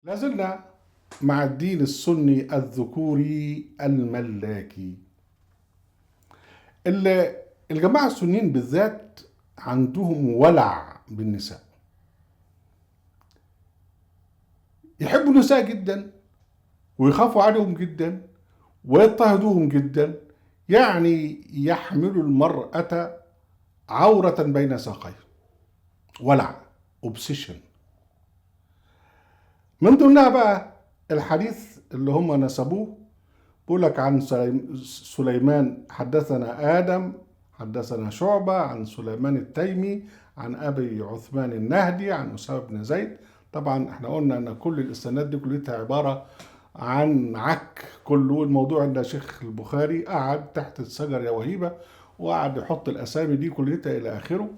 لازلنا مع الدين السني الذكوري الملاكي. الجماعة السنيين بالذات عندهم ولع بالنساء، يحبوا النساء جدا ويخافوا عليهم جدا ويضطهدوهم جدا، يعني يحملوا المرأة عورة بين ساقيه. ولع، اوبسيشن. من ضمنها بقى الحديث اللي هم نسبوه، بيقول لك عن سليمان حدثنا آدم حدثنا شعبة عن سليمان التيمي عن أبي عثمان النهدي عن أسامة بن زيد. طبعا احنا قلنا ان كل الاسنادات دي كلها عبارة عن عك كله. الموضوع ان شيخ البخاري قعد تحت الشجر يا وهيبة وقعد يحط الاسامي دي كلها الى اخره.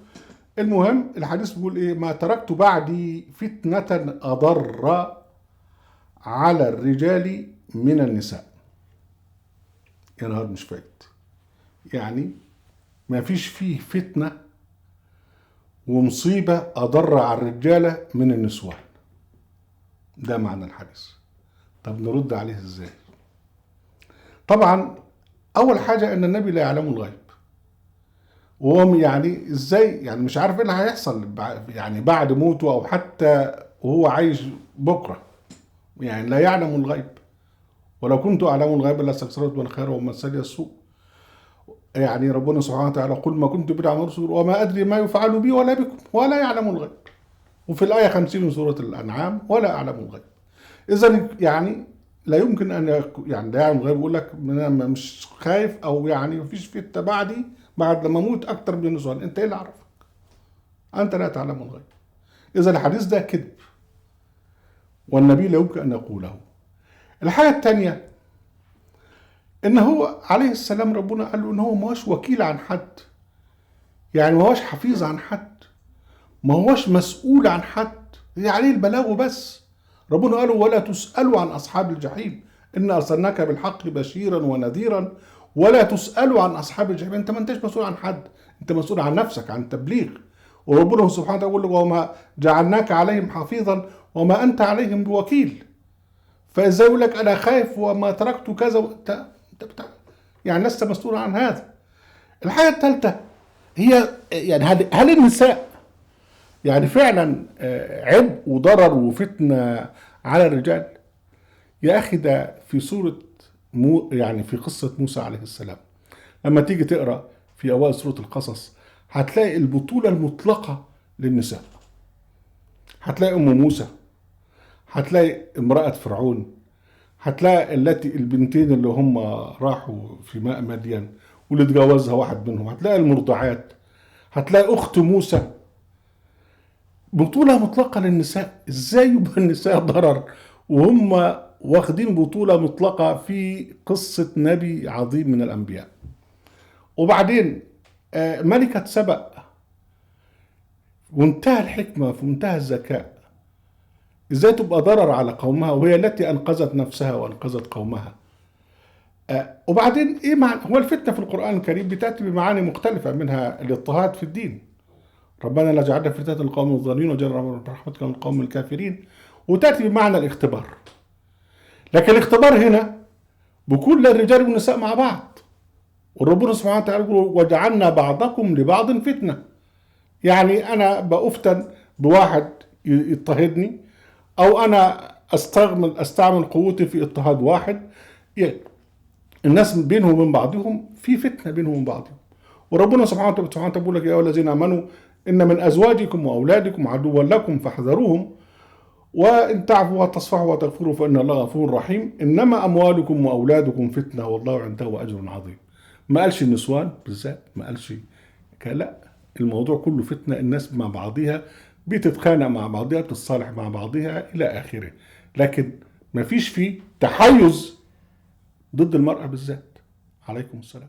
المهم الحديث بيقول ايه: ما تركت بعدي فتنة اضر على الرجال من النساء. يا نهار مش فايت، يعني ما فيش فيه فتنة ومصيبة أضر على الرجالة من النسوان. ده معنى الحديث. طب نرد عليه ازاي؟ طبعا أول حاجة إن النبي لا يعلم الغيب، وهو يعني ازاي يعني مش عارف ايه اللي هيحصل يعني بعد موته أو حتى وهو عايش بكرة، يعني لا يعلم الغيب. ولو كنت أعلم الغيب لاستكثرت من الخير وما مسني السوء. يعني ربنا سبحانه وتعالى: قل ما كنت بدعا من رسول وما أدري ما يفعل بي ولا بكم ولا يعلم الغيب. وفي الآية 50 من سورة الأنعام: ولا أعلم الغيب. إذا يعني لا يمكن أن يعني لا يعلم الغيب يقول لك أنا مش خايف أو يعني مفيش فتنة بعدي بعد لما أموت أكتر من النسوان. أنت إيه اللي عرفك؟ أنت لا تعلم الغيب. إذا الحديث ده كذب، والنبي لا يمكن أن يقوله. الحاجة الثانية ان هو عليه السلام ربنا قال له ان هو ما هوش وكيل عن حد، يعني ما هوش حفيظ عن حد، ما هوش مسؤول عن حد، هي عليه البلاغ بس. ربنا قال له: ولا تسألوا عن أصحاب الجحيم إن أرسلناك بالحق بشيرا ونذيرا ولا تسألوا عن أصحاب الجحيم. أنت ما أنتش مسؤول عن حد، أنت مسؤول عن نفسك، عن التبليغ. وربنا سبحانه وتعالى يقول له: وما جعلناك عليهم حفيظا وما أنت عليهم بوكيل. فإزاي يقول لك أنا خايف وما تركت كذا يعني لست مسؤول عن هذا. الحاجة الثالثة هي يعني هل النساء يعني فعلا عبء وضرر وفتنة على الرجال؟ يا أخي ده في سورة يعني في قصة موسى عليه السلام، لما تيجي تقرأ في أوائل سورة القصص هتلاقي البطولة المطلقة للنساء. هتلاقي أم موسى، هتلاقي امرأة فرعون، هتلاقي البنتين اللي هم راحوا في ماء مدين واللي اتجوزها واحد منهم، هتلاقي المرضعات، هتلاقي أخت موسى. بطولة مطلقة للنساء. ازاي يبقى النساء ضرر وهم واخدين بطولة مطلقة في قصة نبي عظيم من الأنبياء؟ وبعدين ملكة سبأ ومنتهى الحكمة في منتهى الذكاء، ازاي تبقى ضرر على قومها وهي التي أنقذت نفسها وأنقذت قومها؟ وبعدين ايه معنى هو الفتنة في القرآن الكريم بتأتي بمعاني مختلفة، منها الاضطهاد في الدين. ربنا لا جعلنا فتنة القوم الظالمين وجعلنا رحمتك من القوم الكافرين. وتأتي بمعنى الاختبار. لكن الاختبار هنا بكل الرجال والنساء مع بعض. وربنا سبحانه وتعالى يقول: وجعلنا بعضكم لبعض فتنة. يعني أنا بأفتن بواحد يضطهدني، أو أنا أستعمل قوتي في اضطهاد واحد. الناس بينهم وبين بعضهم في فتنة بينهم وبين بعضهم. وربنا سبحانه وتعالى بيقول لك: يا أيها الذين آمنوا إن من أزواجكم وأولادكم عدوا لكم فاحذروهم وإن تعفوا وتصفحوا وتغفروا فإن الله غفور رحيم. إنما أموالكم وأولادكم فتنة والله عنده أجر عظيم. ما قالش النسوان بالذات، ما قالش لا، الموضوع كله فتنة. الناس مع بعضها بتتخانق مع بعضها، بتتصالح مع بعضها إلى آخره، لكن ما فيش فيه تحيز ضد المرأة بالذات. عليكم السلام.